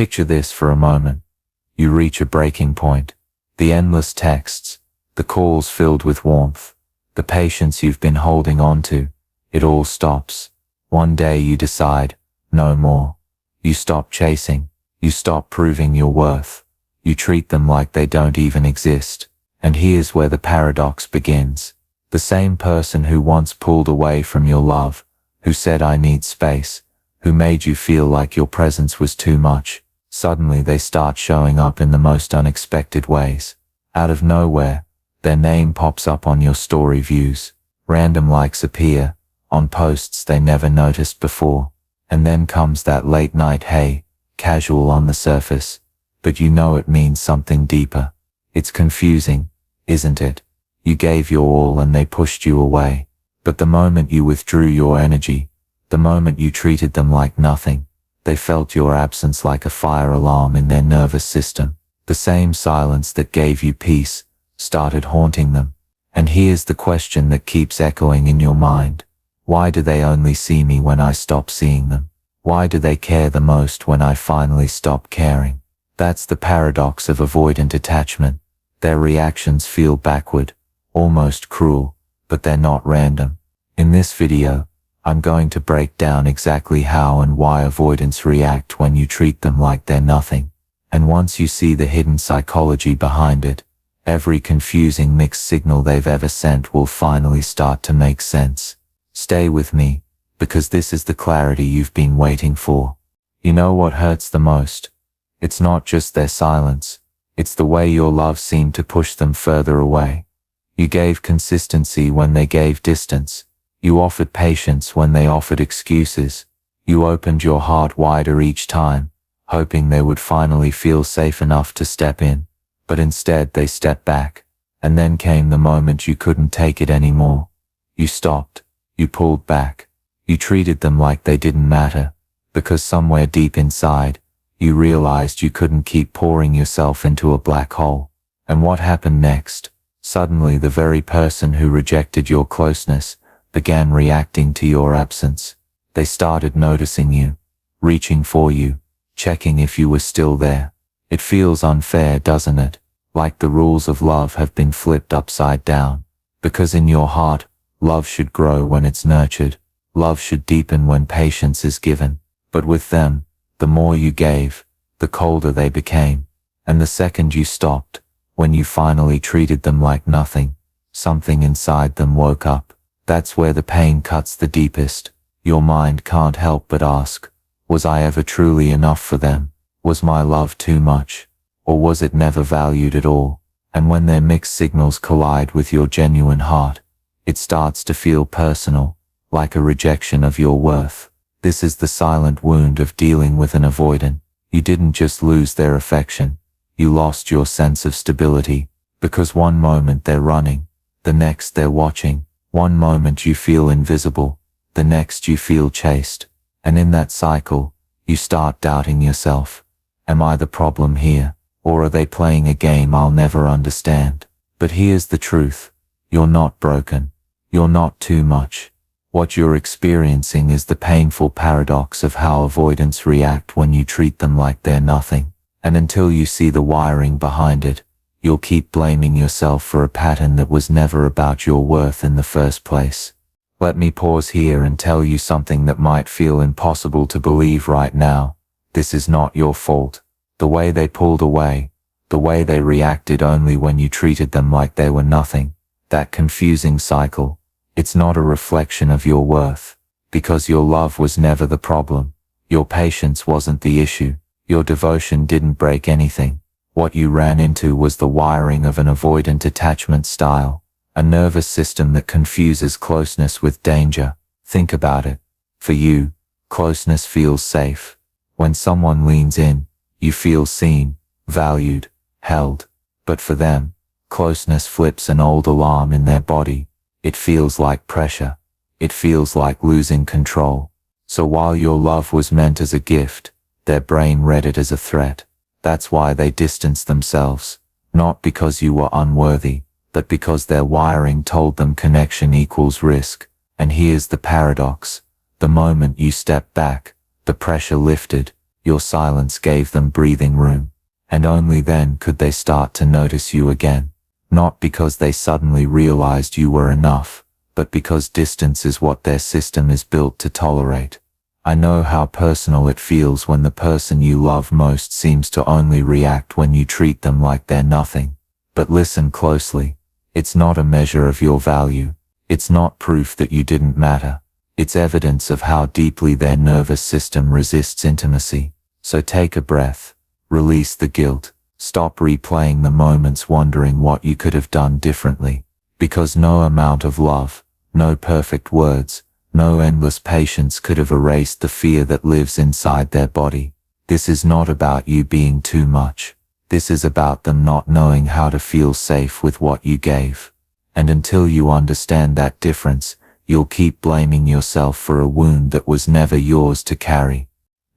Picture this for a moment. You reach a breaking point. The endless texts, the calls filled with warmth, the patience you've been holding on to, it all stops. One day you decide, no more. You stop chasing. You stop proving your worth. You treat them like they don't even exist. And here's where the paradox begins. The same person who once pulled away from your love, who said I need space, who made you feel like your presence was too much, suddenly they start showing up in the most unexpected ways. Out of nowhere, their name pops up on your story views. Random likes appear on posts they never noticed before. And then comes that late night hey, casual on the surface, but you know it means something deeper. It's confusing, isn't it? You gave your all and they pushed you away. But the moment you withdrew your energy, the moment you treated them like nothing, they felt your absence like a fire alarm in their nervous system. The same silence that gave you peace started haunting them. And here's the question that keeps echoing in your mind. Why do they only see me when I stop seeing them? Why do they care the most when I finally stop caring? That's the paradox of avoidant attachment. Their reactions feel backward, almost cruel, but they're not random. In this video, I'm going to break down exactly how and why avoidants react when you treat them like they're nothing. And once you see the hidden psychology behind it, every confusing mixed signal they've ever sent will finally start to make sense. Stay with me, because this is the clarity you've been waiting for. You know what hurts the most? It's not just their silence. It's the way your love seemed to push them further away. You gave consistency when they gave distance. You offered patience when they offered excuses. You opened your heart wider each time, hoping they would finally feel safe enough to step in. But instead they stepped back. And then came the moment you couldn't take it anymore. You stopped. You pulled back. You treated them like they didn't matter. Because somewhere deep inside, you realized you couldn't keep pouring yourself into a black hole. And what happened next? Suddenly the very person who rejected your closeness began reacting to your absence. They started noticing you, reaching for you, checking if you were still there. It feels unfair, doesn't it? Like the rules of love have been flipped upside down. Because in your heart, love should grow when it's nurtured. Love should deepen when patience is given. But with them, the more you gave, the colder they became. And the second you stopped, when you finally treated them like nothing, something inside them woke up. That's where the pain cuts the deepest. Your mind can't help but ask, was I ever truly enough for them? Was my love too much? Or was it never valued at all? And when their mixed signals collide with your genuine heart, it starts to feel personal, like a rejection of your worth. This is the silent wound of dealing with an avoidant. You didn't just lose their affection, you lost your sense of stability, because one moment they're running, the next they're watching. One moment you feel invisible, the next you feel chased. And in that cycle, you start doubting yourself. Am I the problem here, or are they playing a game I'll never understand? But here's the truth. You're not broken. You're not too much. What you're experiencing is the painful paradox of how avoidants react when you treat them like they're nothing. And until you see the wiring behind it, you'll keep blaming yourself for a pattern that was never about your worth in the first place. Let me pause here and tell you something that might feel impossible to believe right now. This is not your fault. The way they pulled away, the way they reacted only when you treated them like they were nothing, that confusing cycle, it's not a reflection of your worth. Because your love was never the problem. Your patience wasn't the issue. Your devotion didn't break anything. What you ran into was the wiring of an avoidant attachment style, a nervous system that confuses closeness with danger. Think about it. For you, closeness feels safe. When someone leans in, you feel seen, valued, held. But for them, closeness flips an old alarm in their body. It feels like pressure. It feels like losing control. So while your love was meant as a gift, their brain read it as a threat. That's why they distanced themselves, not because you were unworthy, but because their wiring told them connection equals risk. And here's the paradox. The moment you stepped back, the pressure lifted. Your silence gave them breathing room. And only then could they start to notice you again. Not because they suddenly realized you were enough, but because distance is what their system is built to tolerate. I know how personal it feels when the person you love most seems to only react when you treat them like they're nothing. But listen closely. It's not a measure of your value. It's not proof that you didn't matter. It's evidence of how deeply their nervous system resists intimacy. So take a breath. Release the guilt. Stop replaying the moments wondering what you could have done differently. Because no amount of love, no perfect words, no endless patience could have erased the fear that lives inside their body. This is not about you being too much. This is about them not knowing how to feel safe with what you gave. And until you understand that difference, you'll keep blaming yourself for a wound that was never yours to carry.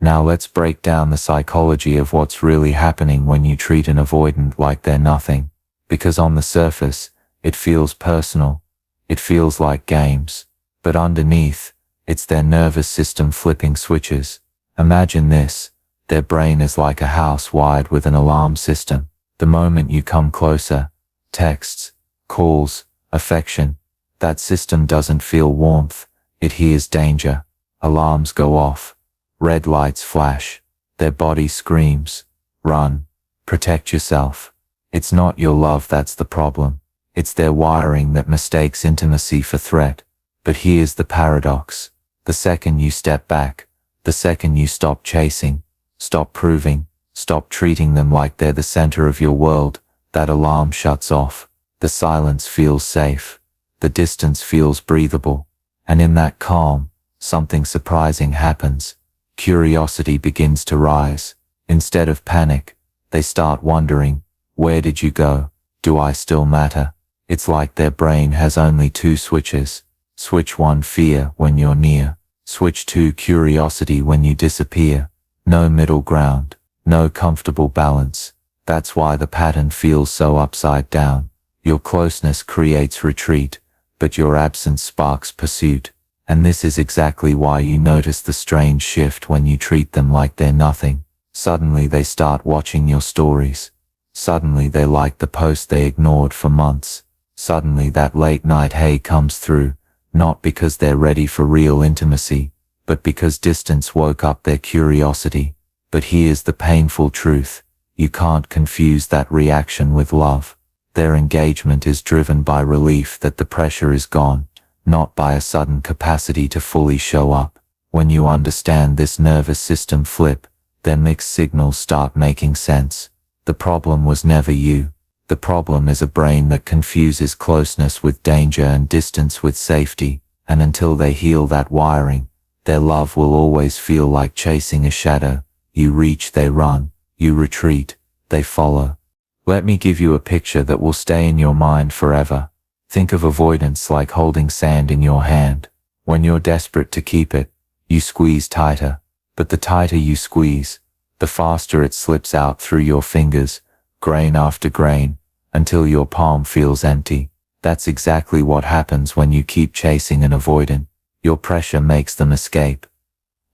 Now let's break down the psychology of what's really happening when you treat an avoidant like they're nothing. Because on the surface, it feels personal. It feels like games. But underneath, it's their nervous system flipping switches. Imagine this. Their brain is like a house wired with an alarm system. The moment you come closer, texts, calls, affection, that system doesn't feel warmth. It hears danger. Alarms go off. Red lights flash. Their body screams. Run. Protect yourself. It's not your love that's the problem. It's their wiring that mistakes intimacy for threat. But here's the paradox. The second you step back, the second you stop chasing, stop proving, stop treating them like they're the center of your world, that alarm shuts off. The silence feels safe. The distance feels breathable. And in that calm, something surprising happens. Curiosity begins to rise. Instead of panic, they start wondering, where did you go? Do I still matter? It's like their brain has only two switches. Switch 1, fear when you're near. Switch 2, curiosity when you disappear. No middle ground. No comfortable balance. That's why the pattern feels so upside down. Your closeness creates retreat, but your absence sparks pursuit. And this is exactly why you notice the strange shift when you treat them like they're nothing. Suddenly they start watching your stories. Suddenly they like the post they ignored for months. Suddenly that late night hey comes through, not because they're ready for real intimacy, but because distance woke up their curiosity. But here's the painful truth. You can't confuse that reaction with love. Their engagement is driven by relief that the pressure is gone, not by a sudden capacity to fully show up. When you understand this nervous system flip, their mixed signals start making sense. The problem was never you. The problem is a brain that confuses closeness with danger and distance with safety, and until they heal that wiring, their love will always feel like chasing a shadow. You reach, they run. You retreat, they follow. Let me give you a picture that will stay in your mind forever. Think of avoidance like holding sand in your hand. When you're desperate to keep it, you squeeze tighter. But the tighter you squeeze, the faster it slips out through your fingers, grain after grain, until your palm feels empty. That's exactly what happens when you keep chasing an avoidant. Your pressure makes them escape.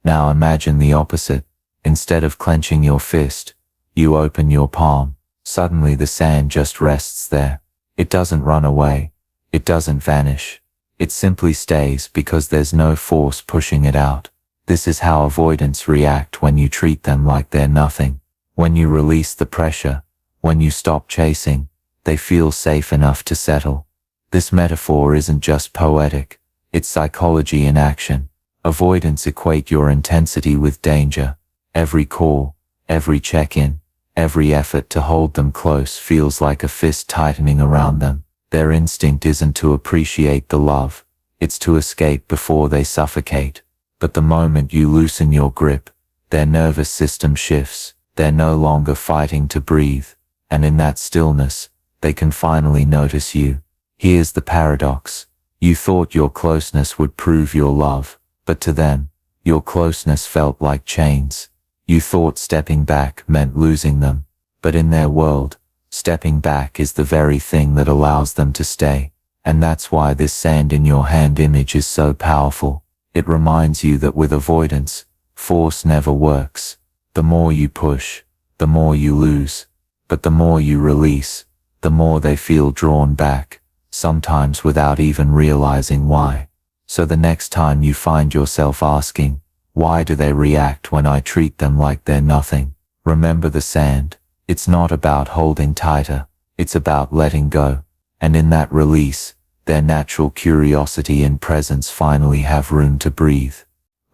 Now imagine the opposite. Instead of clenching your fist, you open your palm. Suddenly the sand just rests there. It doesn't run away. It doesn't vanish. It simply stays because there's no force pushing it out. This is how avoidants react when you treat them like they're nothing. When you release the pressure, when you stop chasing, they feel safe enough to settle. This metaphor isn't just poetic. It's psychology in action. Avoidants equate your intensity with danger. Every call, every check-in, every effort to hold them close feels like a fist tightening around them. Their instinct isn't to appreciate the love. It's to escape before they suffocate. But the moment you loosen your grip, their nervous system shifts. They're no longer fighting to breathe. And in that stillness, they can finally notice you. Here's the paradox. You thought your closeness would prove your love, but to them, your closeness felt like chains. You thought stepping back meant losing them, but in their world, stepping back is the very thing that allows them to stay. And that's why this sand in your hand image is so powerful. It reminds you that with avoidance, force never works. The more you push, the more you lose. But the more you release, the more they feel drawn back, sometimes without even realizing why. So the next time you find yourself asking, why do they react when I treat them like they're nothing? Remember the sand. It's not about holding tighter, it's about letting go. And in that release, their natural curiosity and presence finally have room to breathe.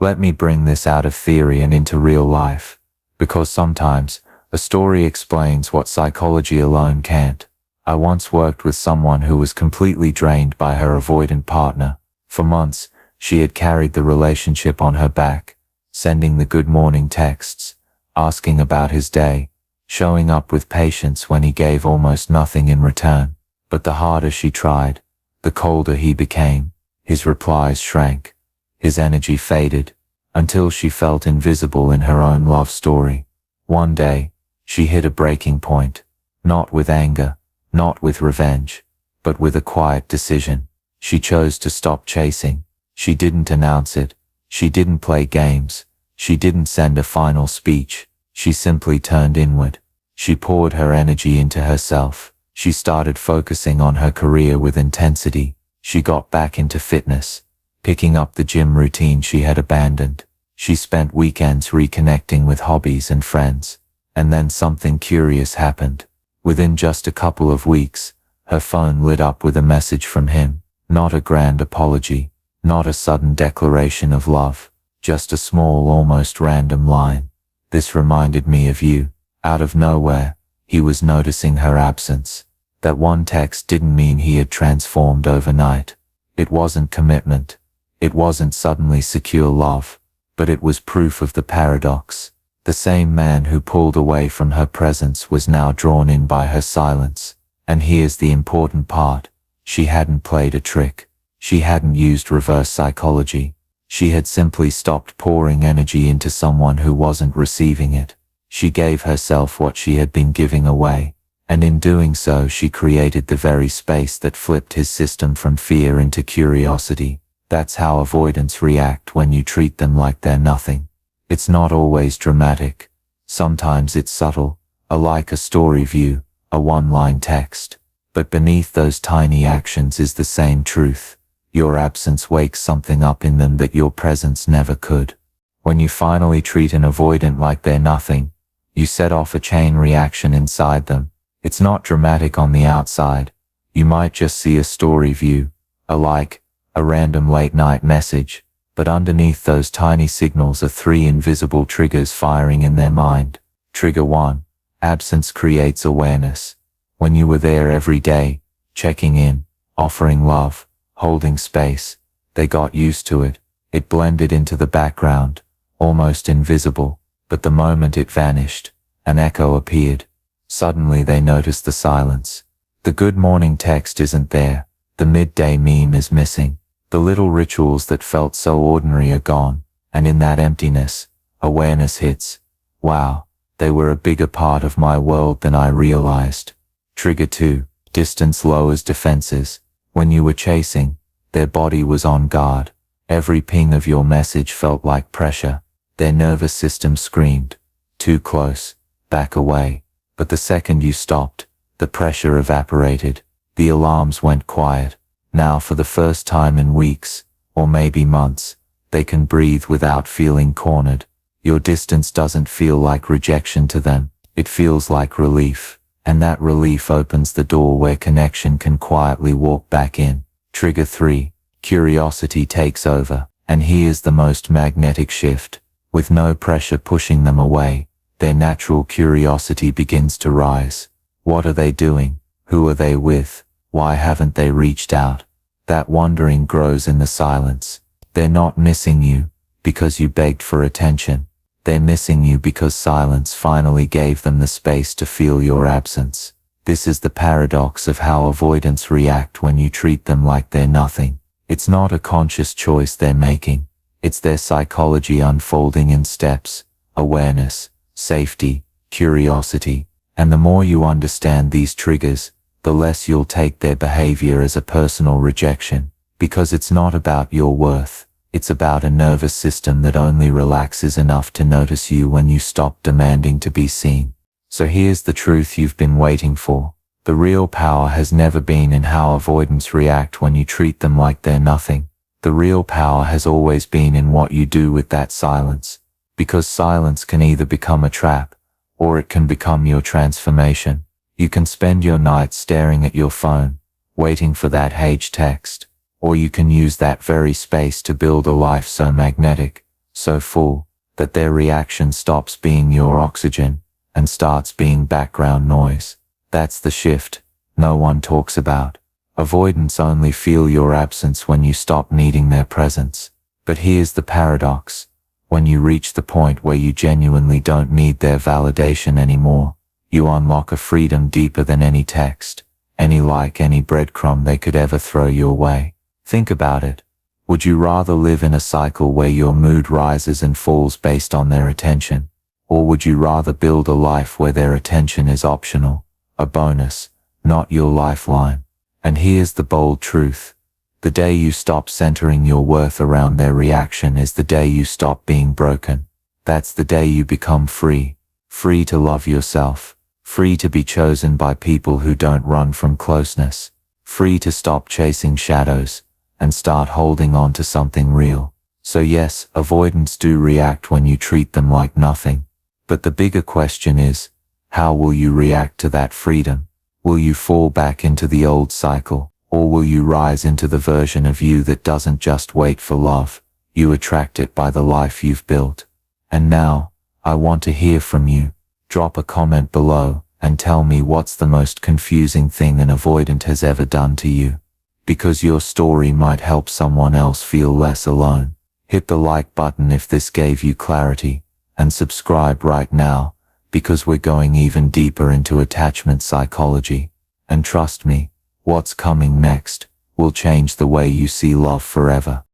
Let me bring this out of theory and into real life, because sometimes a story explains what psychology alone can't. I once worked with someone who was completely drained by her avoidant partner. For months, she had carried the relationship on her back, sending the good morning texts, asking about his day, showing up with patience when he gave almost nothing in return. But the harder she tried, the colder he became. His replies shrank, his energy faded, until she felt invisible in her own love story. One day, she hit a breaking point, not with anger, not with revenge, but with a quiet decision. She chose to stop chasing. She didn't announce it. She didn't play games. She didn't send a final speech. She simply turned inward. She poured her energy into herself. She started focusing on her career with intensity. She got back into fitness, picking up the gym routine she had abandoned. She spent weekends reconnecting with hobbies and friends. And then something curious happened. Within just a couple of weeks, her phone lit up with a message from him. Not a grand apology, not a sudden declaration of love, just a small, almost random line. This reminded me of you. Out of nowhere, he was noticing her absence. That one text didn't mean he had transformed overnight. It wasn't commitment. It wasn't suddenly secure love. But it was proof of the paradox. The same man who pulled away from her presence was now drawn in by her silence. And here's the important part. She hadn't played a trick. She hadn't used reverse psychology. She had simply stopped pouring energy into someone who wasn't receiving it. She gave herself what she had been giving away. And in doing so, she created the very space that flipped his system from fear into curiosity. That's how avoidants react when you treat them like they're nothing. It's not always dramatic. Sometimes it's subtle, like a story view, a one-line text. But beneath those tiny actions is the same truth. Your absence wakes something up in them that your presence never could. When you finally treat an avoidant like they're nothing, you set off a chain reaction inside them. It's not dramatic on the outside. You might just see a story view, a like, a random late-night message. But underneath those tiny signals are 3 invisible triggers firing in their mind. Trigger 1. Absence creates awareness. When you were there every day, checking in, offering love, holding space, they got used to it. It blended into the background, almost invisible. But the moment it vanished, an echo appeared. Suddenly they noticed the silence. The good morning text isn't there. The midday meme is missing. The little rituals that felt so ordinary are gone. And in that emptiness, awareness hits. Wow, they were a bigger part of my world than I realized. Trigger 2. Distance lowers defenses. When you were chasing, their body was on guard. Every ping of your message felt like pressure. Their nervous system screamed, too close, back away. But the second you stopped, the pressure evaporated. The alarms went quiet. Now for the first time in weeks, or maybe months, they can breathe without feeling cornered. Your distance doesn't feel like rejection to them. It feels like relief. And that relief opens the door where connection can quietly walk back in. Trigger 3. Curiosity takes over. And here's the most magnetic shift. With no pressure pushing them away, their natural curiosity begins to rise. What are they doing? Who are they with? Why haven't they reached out? That wondering grows in the silence. They're not missing you because you begged for attention. They're missing you because silence finally gave them the space to feel your absence. This is the paradox of how avoidants react when you treat them like they're nothing. It's not a conscious choice they're making. It's their psychology unfolding in steps: awareness, safety, curiosity. And the more you understand these triggers, the less you'll take their behavior as a personal rejection. Because it's not about your worth. It's about a nervous system that only relaxes enough to notice you when you stop demanding to be seen. So here's the truth you've been waiting for. The real power has never been in how avoidants react when you treat them like they're nothing. The real power has always been in what you do with that silence. Because silence can either become a trap, or it can become your transformation. You can spend your nights staring at your phone, waiting for that H text, or you can use that very space to build a life so magnetic, so full, that their reaction stops being your oxygen and starts being background noise. That's the shift no one talks about. Avoidants only feel your absence when you stop needing their presence. But here's the paradox. When you reach the point where you genuinely don't need their validation anymore, you unlock a freedom deeper than any text, any like, any breadcrumb they could ever throw your way. Think about it. Would you rather live in a cycle where your mood rises and falls based on their attention? Or would you rather build a life where their attention is optional, a bonus, not your lifeline? And here's the bold truth. The day you stop centering your worth around their reaction is the day you stop being broken. That's the day you become free. Free to love yourself. Free to be chosen by people who don't run from closeness. Free to stop chasing shadows and start holding on to something real. So yes, avoidants do react when you treat them like nothing. But the bigger question is, how will you react to that freedom? Will you fall back into the old cycle, or will you rise into the version of you that doesn't just wait for love, you attract it by the life you've built? And now, I want to hear from you. Drop a comment below and tell me what's the most confusing thing an avoidant has ever done to you. Because your story might help someone else feel less alone. Hit the like button if this gave you clarity, and subscribe right now, because we're going even deeper into attachment psychology. And trust me, what's coming next will change the way you see love forever.